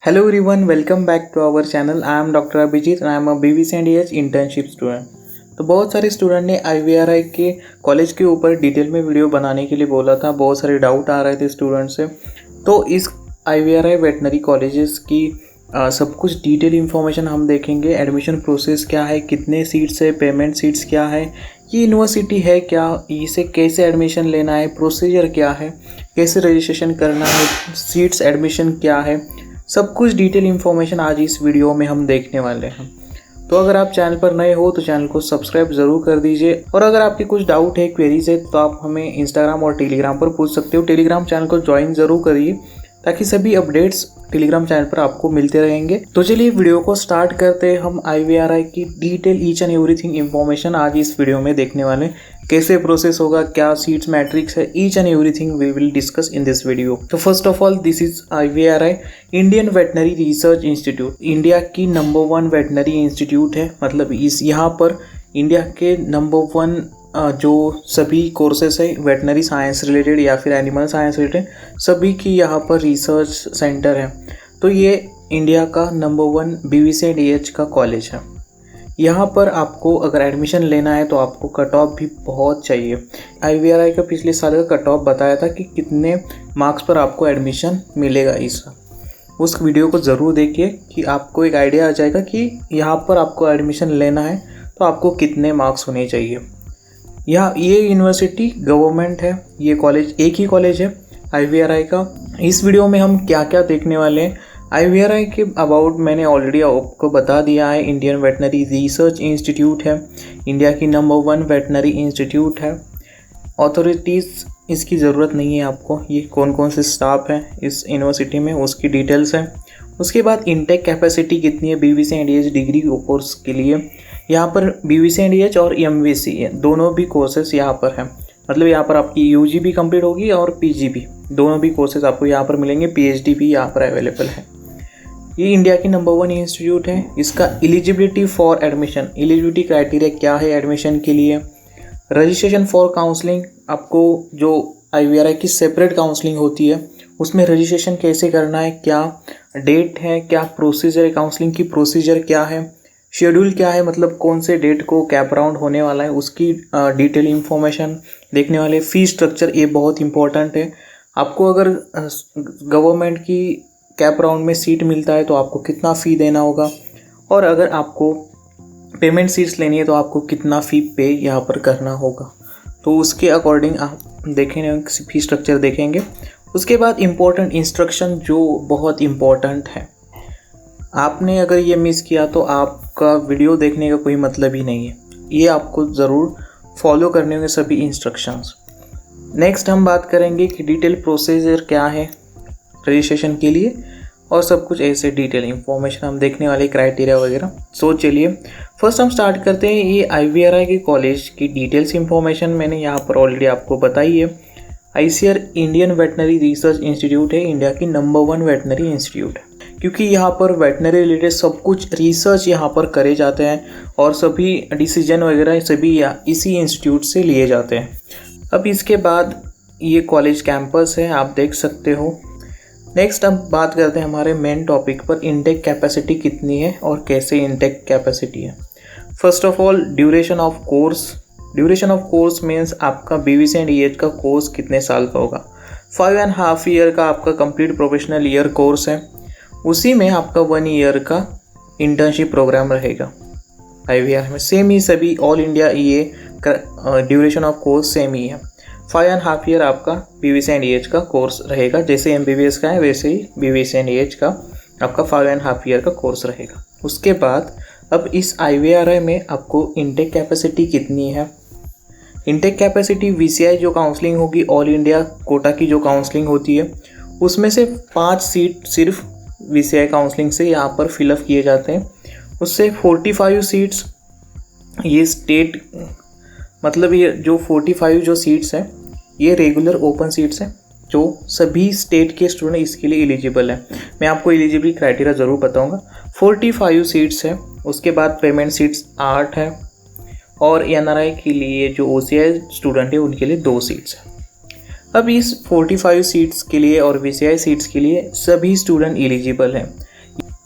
Hello everyone, welcome back to our channel. I am Dr. Abhijit and I am a BVCNDH internship student. तो बहुत सारे student ने IVRI के college के ऊपर डिटेल में वीडियो बनाने के लिए बोला था। बहुत सारे डाउट आ रहे थे स्टूडेंट से। तो इस IVRI वेटनरी कॉलेजेस की सब कुछ डिटेल इन्फॉर्मेशन हम देखेंगे। एडमिशन प्रोसेस क्या है, कितने सीट्स है, पेमेंट सीट्स क्या है, ये यूनिवर्सिटी है क्या, इसे कैसे एडमिशन लेना है, प्रोसीजर क्या है, कैसे रजिस्ट्रेशन करना है, सीट्स एडमिशन क्या है, सब कुछ डिटेल इन्फॉर्मेशन आज इस वीडियो में हम देखने वाले हैं। तो अगर आप चैनल पर नए हो तो चैनल को सब्सक्राइब ज़रूर कर दीजिए। और अगर आपके कुछ डाउट है, क्वेरीज है, तो आप हमें इंस्टाग्राम और टेलीग्राम पर पूछ सकते हो। टेलीग्राम चैनल को ज्वाइन ज़रूर करिए ताकि सभी अपडेट्स टेलीग्राम चैनल पर आपको मिलते रहेंगे। तो चलिए वीडियो को स्टार्ट करते हैं। हम IVRI की detail each and everything information आज इस वीडियो में देखने वाले हैं। कैसे प्रोसेस होगा, क्या सीट्स मैट्रिक्स है, each and everything we will discuss in this video. तो first of all this is IVRI Indian veterinary research institute. India की नंबर 1 वेटनरी इंस्टीट्यूट है। मतलब इस यहाँ पर इंडिया के नंबर 1 जो सभी कोर्सेस है वेटनरी साइंस रिलेटेड या फिर एनिमल साइंस रिलेटेड, सभी की यहाँ पर रिसर्च सेंटर है। तो ये इंडिया का नंबर 1 BVCNDH का कॉलेज है। यहाँ पर आपको अगर एडमिशन लेना है तो आपको कट ऑफ भी बहुत चाहिए। IVRI का पिछले साल का कट ऑफ बताया था कि कितने मार्क्स पर आपको एडमिशन मिलेगा। उस वीडियो को ज़रूर देखिए कि आपको एक आइडिया आ जाएगा कि यहाँ पर आपको एडमिशन लेना है तो आपको कितने मार्क्स होने चाहिए। ये यूनिवर्सिटी गवर्नमेंट है। ये कॉलेज एक ही कॉलेज है IVRI का। इस वीडियो में हम क्या क्या देखने वाले हैं, IVRI के अबाउट मैंने ऑलरेडी आपको बता दिया है। इंडियन वेटनरी रिसर्च इंस्टीट्यूट है, इंडिया की नंबर 1 वेटनरी इंस्टीट्यूट है। अथॉरिटीज़ इसकी ज़रूरत नहीं है आपको, ये कौन कौन से स्टाफ हैं इस यूनिवर्सिटी में उसकी डिटेल्स हैं। उसके बाद इनटेक कैपेसिटी कितनी है BVCNDH डिग्री कोर्स के लिए। यहाँ पर BVCNDH और MVC दोनों भी कोर्सेस यहाँ पर हैं। मतलब यहाँ पर आपकी UG भी कंप्लीट होगी और PG भी, दोनों भी कोर्सेज आपको यहाँ पर मिलेंगे। PhD भी यहाँ पर अवेलेबल है। ये इंडिया की नंबर 1 इंस्टीट्यूट है। इसका eligibility for admission, eligibility criteria क्या है एडमिशन के लिए। रजिस्ट्रेशन फॉर काउंसलिंग, आपको जो IVRI की सेपरेट काउंसलिंग होती है उसमें रजिस्ट्रेशन कैसे करना है, क्या डेट है, क्या प्रोसीजर है, काउंसलिंग की प्रोसीजर क्या है, शेड्यूल क्या है, मतलब कौन से डेट को कैप राउंड होने वाला है, उसकी डिटेल इन्फॉर्मेशन देखने वाले। फ़ी स्ट्रक्चर ये बहुत इंपॉर्टेंट है। आपको अगर गवर्नमेंट की कैप राउंड में सीट मिलता है तो आपको कितना फ़ी देना होगा, और अगर आपको पेमेंट सीट्स लेनी है तो आपको कितना फ़ी पे यहाँ पर करना होगा। तो उसके अकॉर्डिंग आप देखेंगे, फ़ी स्ट्रक्चर देखेंगे। उसके बाद इम्पोर्टेंट इंस्ट्रक्शन जो बहुत इम्पोर्टेंट है, आपने अगर ये मिस किया तो आपका वीडियो देखने का कोई मतलब ही नहीं है। ये आपको ज़रूर फॉलो करने होंगे सभी इंस्ट्रक्शंस। नेक्स्ट हम बात करेंगे कि डिटेल प्रोसीजर क्या है रजिस्ट्रेशन के लिए, और सब कुछ ऐसे डिटेल इंफॉर्मेशन हम देखने वाले, क्राइटेरिया वगैरह। सो चलिए फर्स्ट हम स्टार्ट करते हैं। ये IVRI के कॉलेज की डिटेल्स इंफॉर्मेशन मैंने यहाँ पर ऑलरेडी आपको बताई है। ICR Indian veterinary research institute है, इंडिया की नंबर 1 वेटनरी इंस्टीट्यूट है, क्योंकि यहाँ पर वेटनरी रिलेटेड सब कुछ रिसर्च यहाँ पर करे जाते हैं और सभी डिसीजन वगैरह सभी इसी इंस्टीट्यूट से लिए जाते हैं। अब इसके बाद ये कॉलेज कैंपस है, आप देख सकते हो। नेक्स्ट अब बात करते हैं हमारे मेन टॉपिक पर, इनटेक कैपेसिटी कितनी है और कैसे इनटेक कैपेसिटी है। First of all duration of course. Duration of course means आपका BVCNDH का कोर्स कितने साल का होगा। 5.5 ईयर का आपका कंप्लीट प्रोफेशनल ईयर कोर्स है, उसी में आपका 1 ईयर का इंटर्नशिप प्रोग्राम रहेगा। IVRI में सेम ही सभी ऑल इंडिया ये ड्यूरेशन ऑफ कोर्स सेम ही है। 5.5 ईयर आपका BVCNDH का कोर्स रहेगा। जैसे MBBS का है वैसे ही BVCNDH का आपका 5.5 ईयर का कोर्स रहेगा। उसके बाद अब इस IVRI में आपको इनटेक कैपेसिटी कितनी है। इनटेक कैपेसिटी VCI जो काउंसलिंग होगी, ऑल इंडिया कोटा की जो काउंसलिंग होती है, उसमें से 5 सीट सिर्फ VCI काउंसलिंग से यहाँ पर फिलअप किए जाते हैं। उससे 45 सीट्स ये स्टेट, मतलब ये जो 45 जो सीट्स हैं ये रेगुलर ओपन सीट्स हैं जो सभी स्टेट के स्टूडेंट इसके लिए एलिजिबल हैं। मैं आपको एलिजिबिलिटी क्राइटेरिया ज़रूर बताऊंगा। 45 सीट्स हैं। उसके बाद पेमेंट सीट्स 8 है, और NRI के लिए जो OCI स्टूडेंट है उनके लिए 2 सीट्स हैं। अब इस 45 सीट्स के लिए और VCI सीट्स के लिए सभी स्टूडेंट एलिजिबल हैं।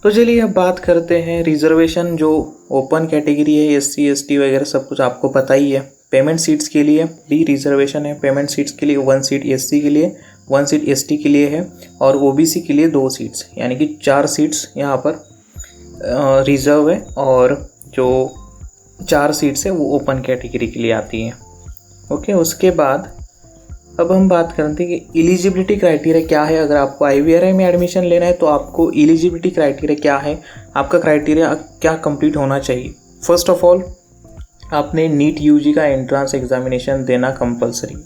तो चलिए अब बात करते हैं रिजर्वेशन। जो ओपन कैटेगरी है, SC ST वगैरह सब कुछ आपको पता ही है। पेमेंट सीट्स के लिए भी रिजर्वेशन है। पेमेंट सीट्स के लिए 1 सीट SC के लिए, 1 सीट ST के लिए है और OBC के लिए 2 सीट्स, यानी कि 4 सीट्स यहाँ पर रिजर्व है और जो 4 सीट्स है वो ओपन कैटेगरी के लिए आती हैं। ओके, उसके बाद अब हम बात करते हैं कि एलिजिबिलिटी क्राइटेरिया क्या है। अगर आपको IVRI में एडमिशन लेना है तो आपको एलिजिबिलिटी क्राइटेरिया क्या है, आपका क्राइटेरिया क्या कंप्लीट होना चाहिए। फर्स्ट ऑफ ऑल आपने नीट UG का एंट्रेंस एग्जामिनेशन देना कंपलसरी है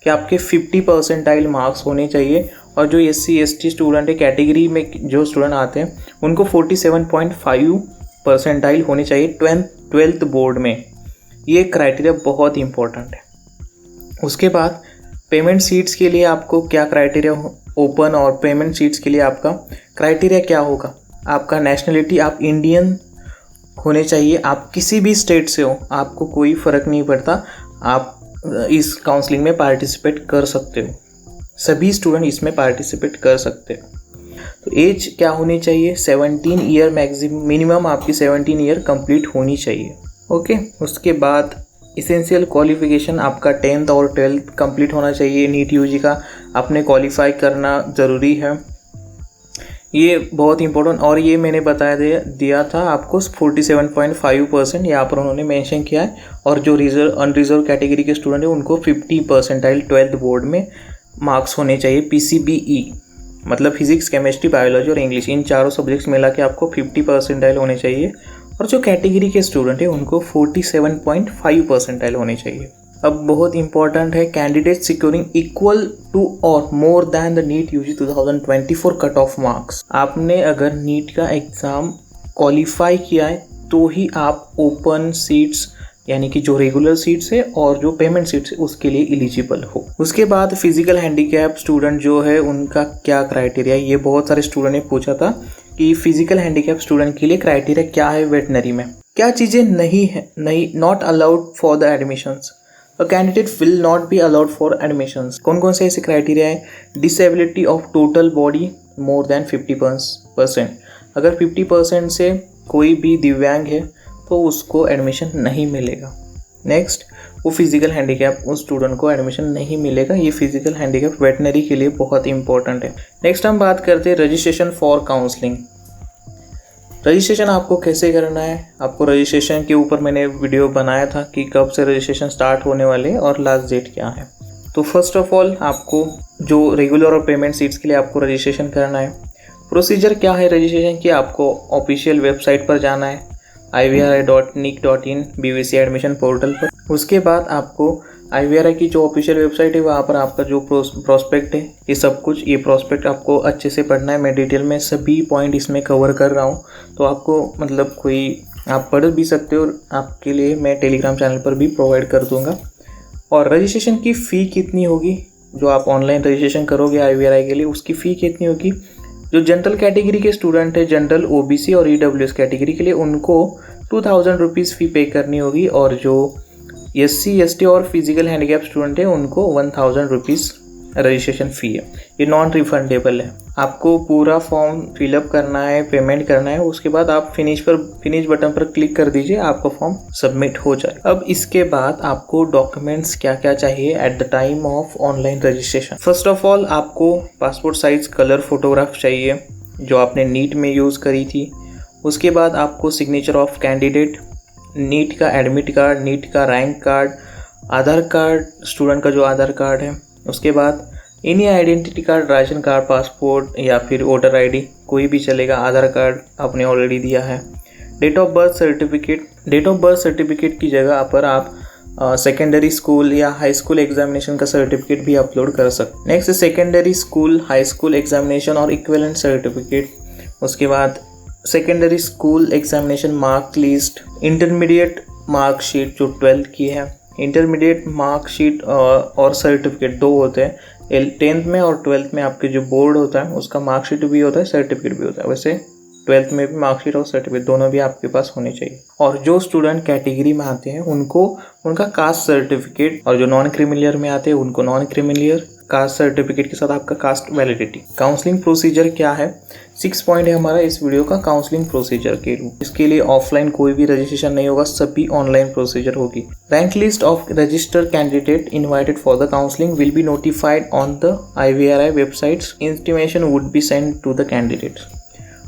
कि आपके 50 परसेंटाइल मार्क्स होने चाहिए और जो SC ST स्टूडेंट है कैटेगरी में जो स्टूडेंट आते हैं उनको 47.5 परसेंटाइल होने चाहिए 12th बोर्ड में। ये क्राइटेरिया बहुत इंपॉर्टेंट है। उसके बाद पेमेंट सीट्स के लिए आपको क्या क्राइटेरिया, ओपन और पेमेंट सीट्स के लिए आपका क्राइटेरिया क्या होगा। आपका नेशनलिटी आप इंडियन होने चाहिए, आप किसी भी स्टेट से हो, आपको कोई फ़र्क नहीं पड़ता, आप इस काउंसलिंग में पार्टिसिपेट कर सकते हो। सभी स्टूडेंट इसमें पार्टिसिपेट कर सकते हो। तो एज क्या होनी चाहिए, 17 ईयर मिनिमम आपकी 17 ईयर कंप्लीट होनी चाहिए। ओके, उसके बाद इसेंशियल क्वालिफिकेशन आपका 10th और 12th कंप्लीट होना चाहिए। नीट UG का आपने क्वालिफाई करना ज़रूरी है, ये बहुत इंपॉर्टेंट। और ये मैंने दिया था आपको 47.5% यहाँ पर उन्होंने मेंशन किया है। और जो अनरिजर्व कैटेगरी के स्टूडेंट है उनको 50 परसेंटाइल 12th बोर्ड में मार्क्स होने चाहिए। PCBE मतलब फिजिक्स, केमिस्ट्री, बायोलॉजी और इंग्लिश, इन चारों सब्जेक्ट्स मिला के आपको 50 परसेंटाइल होने चाहिए। और जो कैटेगरी के स्टूडेंट है उनको 47.5 परसेंटाइल होने चाहिए। अब बहुत इंपॉर्टेंट है, कैंडिडेट सिक्योरिंग इक्वल टू और more than the NEET UG 2024 cut off marks. आपने अगर नीट का एग्ज़ाम क्वालिफाई किया है तो ही आप ओपन सीट्स यानी कि जो रेगुलर सीट्स है और जो पेमेंट सीट्स है उसके लिए एलिजिबल हो। उसके बाद फिजिकल हैंडीकैप स्टूडेंट जो है उनका क्या क्राइटेरिया, ये बहुत सारे स्टूडेंट ने पूछा था कि फिजिकल हैंडीकैप स्टूडेंट के लिए क्राइटेरिया क्या है। वेटनरी में क्या चीज़ें नहीं not allowed for the admissions, a candidate will not be allowed for admissions. कौन कौन से ऐसे क्राइटेरिया है, disability of total body more than 50%। अगर 50% से कोई भी दिव्यांग है तो उसको एडमिशन नहीं मिलेगा। नेक्स्ट, वो फिजिकल हैंडीकैप उस स्टूडेंट को एडमिशन नहीं मिलेगा। ये फिजिकल हैंडीकैप वेटनरी के लिए बहुत इंपॉर्टेंट है। नेक्स्ट हम बात करते हैं रजिस्ट्रेशन फॉर काउंसलिंग। रजिस्ट्रेशन आपको कैसे करना है, आपको रजिस्ट्रेशन के ऊपर मैंने वीडियो बनाया था कि कब से रजिस्ट्रेशन स्टार्ट होने वाले हैं और लास्ट डेट क्या है। तो फर्स्ट ऑफ ऑल आपको जो रेगुलर और पेमेंट सीट्स के लिए आपको रजिस्ट्रेशन करना है। प्रोसीजर क्या है रजिस्ट्रेशन की, आपको ऑफिशियल वेबसाइट पर जाना है ivri.nic.in BVC एडमिशन पोर्टल पर। उसके बाद आपको IVRI की जो ऑफिशियल वेबसाइट है वहाँ पर आपका जो प्रोस्पेक्ट है, ये सब कुछ, ये प्रोस्पेक्ट आपको अच्छे से पढ़ना है। मैं डिटेल में सभी पॉइंट इसमें कवर कर रहा हूँ, तो आपको मतलब कोई आप पढ़ भी सकते हो। आपके लिए मैं टेलीग्राम चैनल पर भी प्रोवाइड कर दूँगा। और रजिस्ट्रेशन की फ़ी कितनी होगी, जो आप ऑनलाइन रजिस्ट्रेशन करोगे IVRI के लिए उसकी फ़ी कितनी होगी। जो जनरल कैटेगरी के स्टूडेंट है, जनरल OBC और EWS कैटेगरी के लिए उनको 2000 रुपीज़ फ़ी पे करनी होगी। और जो SC ST और फिजिकल हैंडीकैप स्टूडेंट है उनको 1000 रुपीज़ रजिस्ट्रेशन फ़ी है। ये नॉन रिफंडेबल है। आपको पूरा फॉर्म फिलअप करना है, पेमेंट करना है, उसके बाद आप फिनिश बटन पर क्लिक कर दीजिए, आपका फॉर्म सबमिट हो जाए। अब इसके बाद आपको डॉक्यूमेंट्स क्या क्या चाहिए at the time of online registration. First of all आपको पासपोर्ट साइज कलर फोटोग्राफ चाहिए जो आपने नीट में यूज़ करी थी। उसके बाद आपको सिग्नेचर ऑफ कैंडिडेट, नीट का एडमिट कार्ड, नीट का रैंक कार्ड, आधार कार्ड, स्टूडेंट का जो आधार कार्ड है। उसके बाद any identity card, ration card, passport या फिर वोटर ID कोई भी चलेगा। आधार कार्ड आपने ऑलरेडी दिया है। डेट ऑफ बर्थ सर्टिफिकेट की जगह पर आप सेकेंडरी स्कूल या हाई स्कूल एग्जामिनेशन का सर्टिफिकेट भी अपलोड कर सकते। Next secondary school, high school examination और इक्विवेलेंट सर्टिफिकेट। उसके बाद secondary school examination mark list, intermediate marksheet जो 12th की है, इंटरमीडिएट मार्कशीट और सर्टिफिकेट 2 होते हैं। 10th में और 12th में आपके जो बोर्ड होता है उसका मार्कशीट भी होता है, सर्टिफिकेट भी होता है। वैसे 12th में भी मार्कशीट और सर्टिफिकेट दोनों भी आपके पास होने चाहिए। और जो स्टूडेंट कैटेगरी में आते हैं उनको उनका कास्ट सर्टिफिकेट, और जो नॉन क्रीमिलियर में आते हैं उनको नॉन क्रीमिलियर, कास्ट सर्टिफिकेट के साथ आपका कास्ट वैलिडिटी। काउंसलिंग प्रोसीजर क्या है, 6 पॉइंट है हमारा इस वीडियो का काउंसलिंग प्रोसीजर के लिए। इसके लिए ऑफलाइन कोई भी रजिस्ट्रेशन नहीं होगा, सभी ऑनलाइन प्रोसीजर होगी। Rank list of registered candidate invited for the counselling will be notified on the IVRI websites. Intimation would be send to the candidates.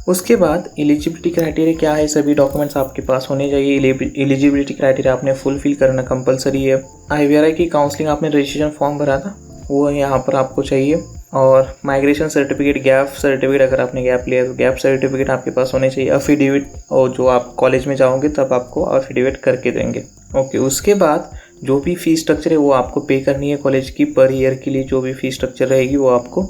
उसके बाद एलिजिबिलिटी क्राइटेरिया क्या है, सभी डॉक्यूमेंट्स आपके पास होने चाहिए। एलिजिबिलिटी क्राइटेरिया आपने फुलफिल करना कंपलसरी है। IVRI की काउंसलिंग आपने रजिस्ट्रेशन फॉर्म भरा था वो यहाँ पर आपको चाहिए। और माइग्रेशन सर्टिफिकेट, गैप सर्टिफिकेट, अगर आपने गैप लिया तो गैप सर्टिफिकेट आपके पास होने चाहिए। अफिडेविट, और जो आप कॉलेज में जाओगे तब आपको अफिडेविट करके देंगे। ओके, उसके बाद जो भी फीस स्ट्रक्चर है वो आपको पे करनी है। कॉलेज की पर ईयर के लिए जो भी फीस स्ट्रक्चर रहेगी वो आपको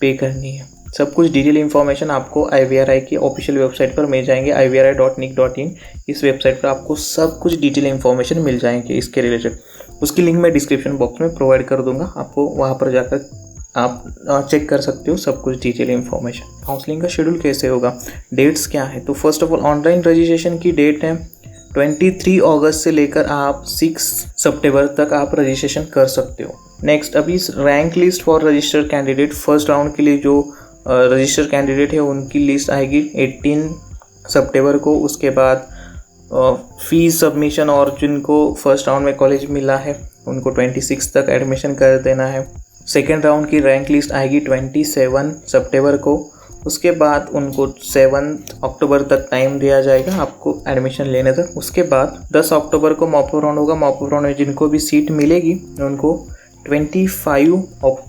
पे करनी है। सब कुछ डिटेल इन्फॉर्मेशन आपको IVRI की ऑफिशियल वेबसाइट पर मिल जाएंगे, ivri.nic.in। इस वेबसाइट पर आपको सब कुछ डिटेल इन्फॉर्मेशन मिल जाएंगे इसके रिलेटेड। उसकी लिंक मैं डिस्क्रिप्शन बॉक्स में प्रोवाइड कर दूंगा, आपको वहाँ पर जाकर आप चेक कर सकते हो सब कुछ डिटेल इन्फॉर्मेशन। काउंसलिंग का शेड्यूल कैसे होगा, डेट्स क्या है, तो first of all online registration की डेट है 23 अगस्त से लेकर आप 6 सितंबर तक आप रजिस्ट्रेशन कर सकते हो। नेक्स्ट, अभी rank list for registered candidate first round के लिए जो रजिस्टर्ड कैंडिडेट है उनकी लिस्ट आएगी 18 सितंबर को। उसके बाद फीस सबमिशन, और जिनको फर्स्ट राउंड में कॉलेज मिला है उनको 26 तक एडमिशन कर देना है। सेकेंड राउंड की रैंक लिस्ट आएगी 27 सितंबर को। उसके बाद उनको 7 अक्टूबर तक टाइम दिया जाएगा आपको एडमिशन लेने तक। उसके बाद 10 अक्टूबर को मॉप अप राउंड होगा। मॉप अप राउंड में जिनको भी सीट मिलेगी उनको 25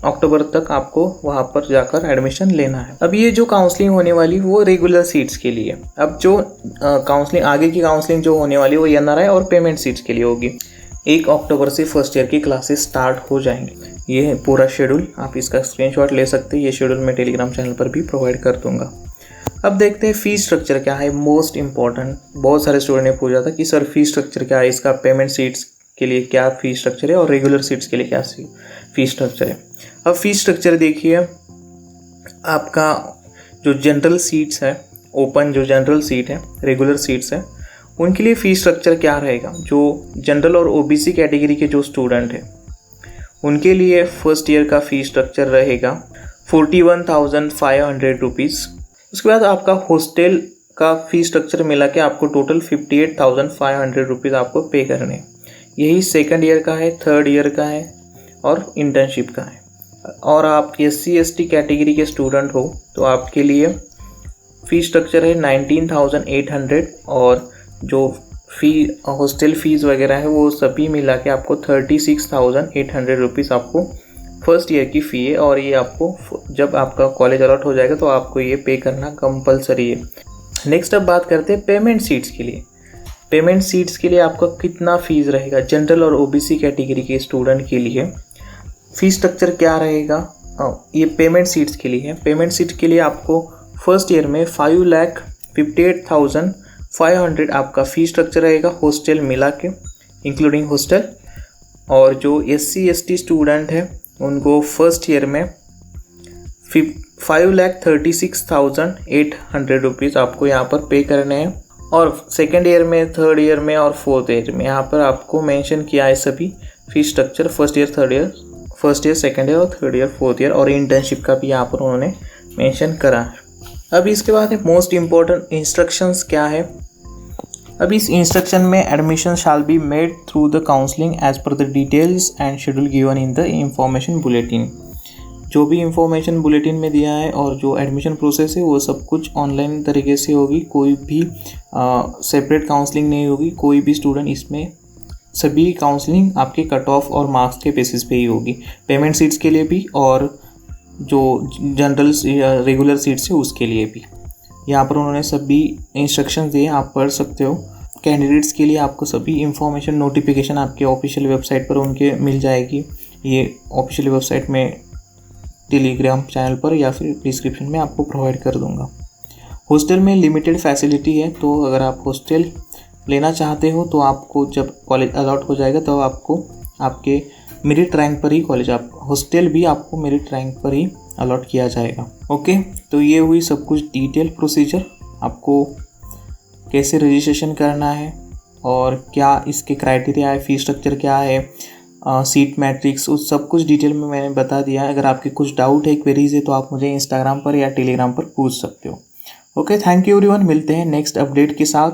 अक्टूबर तक आपको वहाँ पर जाकर एडमिशन लेना है। अब ये जो काउंसलिंग होने वाली वो रेगुलर सीट्स के लिए। अब जो काउंसलिंग आगे की काउंसलिंग जो होने वाली वो NRI और पेमेंट सीट्स के लिए होगी। 1 अक्टूबर से फर्स्ट ईयर की क्लासेस स्टार्ट हो जाएंगे। ये है पूरा शेड्यूल, आप इसका स्क्रीनशॉट ले सकते हैं। ये शेड्यूल मैं टेलीग्राम चैनल पर भी प्रोवाइड कर दूंगा। अब देखते हैं फीस स्ट्रक्चर क्या है, मोस्ट इंपॉर्टेंट। बहुत सारे स्टूडेंट ने पूछा था कि सर फीस स्ट्रक्चर क्या है, इसका पेमेंट सीट्स के लिए क्या फीस स्ट्रक्चर है और रेगुलर सीट्स के लिए क्या फीस स्ट्रक्चर है। अब फीस स्ट्रक्चर देखिए, आपका जो जनरल सीट्स है, ओपन जो जनरल सीट है, रेगुलर सीट्स है, उनके लिए फीस स्ट्रक्चर क्या रहेगा। जो जनरल और OBC कैटेगरी के जो स्टूडेंट हैं उनके लिए फर्स्ट ईयर का फीस स्ट्रक्चर रहेगा 41,500 रुपीज़। उसके बाद आपका हॉस्टल का फीस स्ट्रक्चर मिला के आपको टोटल 58,500 रुपीज़ आपको पे करने। यही सेकंड ईयर का है, थर्ड ईयर का है और इंटर्नशिप का है। और आप SC ST कैटेगरी के स्टूडेंट हो तो आपके लिए फ़ीस स्ट्रक्चर है 19,800, और जो हॉस्टल फीस वगैरह है वो सभी मिला के आपको 36,800 रुपीज़ आपको फर्स्ट ईयर की फ़ी है। और ये आपको जब आपका कॉलेज अलॉट हो जाएगा तो आपको ये पे करना कंपलसरी है। नेक्स्ट अब बात करते हैं पेमेंट सीट्स के लिए। पेमेंट सीट्स के लिए आपका कितना फ़ीस रहेगा, जनरल और OBC कैटेगरी के स्टूडेंट के लिए फ़ीस स्ट्रक्चर क्या रहेगा, ये पेमेंट सीट्स के लिए है। पेमेंट सीट के लिए आपको फर्स्ट ईयर में 5,58,500 आपका फ़ीस स्ट्रक्चर रहेगा, हॉस्टल मिला के इंक्लूडिंग हॉस्टल। और जो SC ST स्टूडेंट है उनको फर्स्ट ईयर में 5,36,800 रुपीज़ आपको यहाँ पर पे करने हैं। और सेकेंड ईयर में, थर्ड ईयर में और फोर्थ ईयर में यहाँ पर आपको मेंशन किया है सभी fees structure, first year, second year और थर्ड ईयर, फोर्थ ईयर, और इंटर्नशिप का भी यहाँ पर उन्होंने मेंशन करा है। अब इसके बाद मोस्ट इम्पोर्टेंट इंस्ट्रक्शंस क्या है। अब इस इंस्ट्रक्शन में admission shall be made through the counselling as per the details and schedule given in the information bulletin. जो भी इंफॉर्मेशन बुलेटिन में दिया है और जो एडमिशन प्रोसेस है वो सब कुछ ऑनलाइन तरीके से होगी, कोई भी सेपरेट काउंसलिंग नहीं होगी। कोई भी स्टूडेंट इसमें, सभी काउंसलिंग आपके कट ऑफ और मार्क्स के बेसिस पे ही होगी, पेमेंट सीट्स के लिए भी और जो जनरल रेगुलर सीट्स है उसके लिए भी। यहाँ पर उन्होंने सभी इंस्ट्रक्शन दिए, आप पढ़ सकते हो। कैंडिडेट्स के लिए आपको सभी इंफॉर्मेशन नोटिफिकेशन आपके ऑफिशियल वेबसाइट पर उनके मिल जाएगी। ये ऑफिशियल वेबसाइट में टेलीग्राम चैनल पर या फिर डिस्क्रिप्शन में आपको प्रोवाइड कर दूंगा। हॉस्टल में लिमिटेड फैसिलिटी है, तो अगर आप हॉस्टल लेना चाहते हो तो आपको जब कॉलेज अलॉट हो जाएगा तो आपको आपके मेरिट रैंक पर ही कॉलेज, आप हॉस्टल भी आपको मेरिट रैंक पर ही अलॉट किया जाएगा। ओके, तो ये हुई सब कुछ डिटेल प्रोसीजर, आपको कैसे रजिस्ट्रेशन करना है और क्या इसके क्राइटेरिया है, फ़ीस स्ट्रक्चर क्या है, सीट मैट्रिक्स उस सब कुछ डिटेल में मैंने बता दिया है। अगर आपके कुछ डाउट है, क्वेरीज है, तो आप मुझे इंस्टाग्राम पर या टेलीग्राम पर पूछ सकते हो। ओके, थैंक यू एवरीवन, मिलते हैं नेक्स्ट अपडेट के साथ।